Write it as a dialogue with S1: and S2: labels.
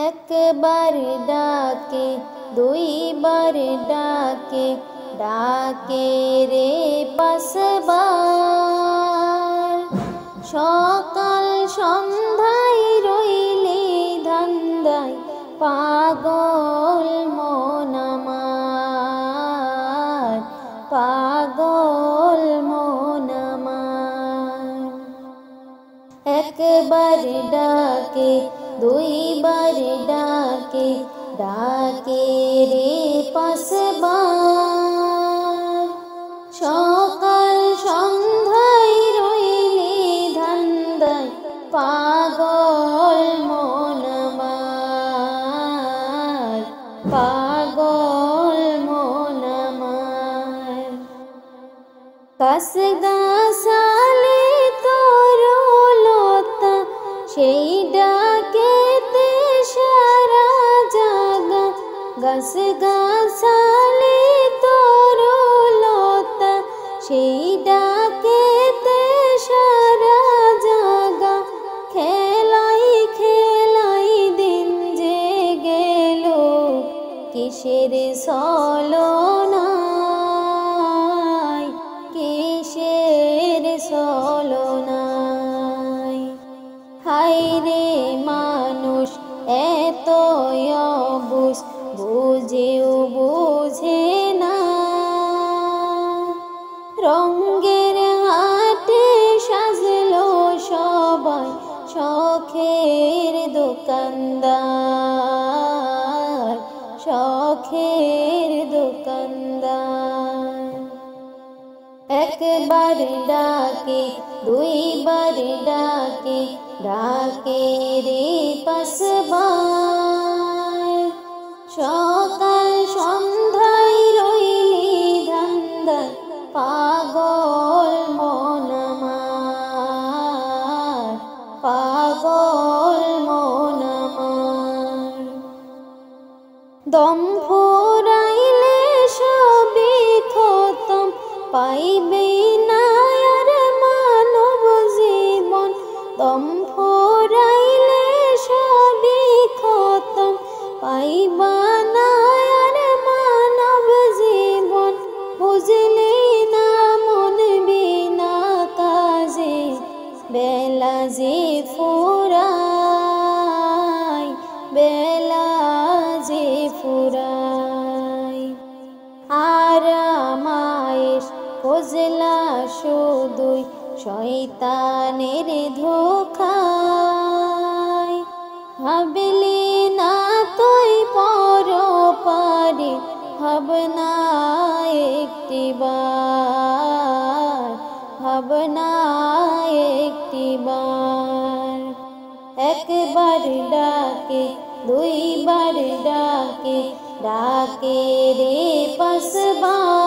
S1: একবার ডাকে দুইবার ডাকে, ডাকে রে পাঁচবার। সকাল সন্ধ্যায় রইলি ধান্দায়, পাগল মন আমার, পাগল মন আমার। একবার ডাকে দুইবার ডাকে, ডাকে রে পাঁচবার। সকাল সন্ধ্যায় রইলি ধান্দায়, পাগল মন আমার, পাগল মন আমার। কাছ গাছালে তরুলতা, সেই ডাকেতে সারা জাগা। গাছ গাছালে তরুলতা, সেই ডাকেতে সারা জাগা। খেলাই খেলাই দিন যে গেল, কিসের ছলনায়, কিসের ছলনায়। হায়রে মানুষ এত অবুঝ, বুঝেও বুঝে না। রঙ্গের হাটে সাজলো সবাই, শখের দোকানদার, শখের দোকানদার। একবার ডাকে দুইবার ডাকে, ডাকে রে পাঁচবার। সকাল সন্ধ্যায় রইলি ধান্দায়, পাগল মন আমার, পাগল মন আমার। দম ফুরাইলে সবই খতম, পাইবে না আর মানব জীবন। দম ফুরাইলে সবই খতম, পাইবা না আর মানব জীবন। বুঝলি না মন বিনা কাজে, বেলা যে ফুরায়, বেলা যে ফুরায়। আরামায়েশ খোঁজলা শুধুই শয়তানের ধোঁকায়। ভাবলি না তুই পরপারে, ভাবনা একটিবার, ভাবনা একটিবার। একবার ডাকে দুইবার ডাকে, ডাকে রে পাঁচবার।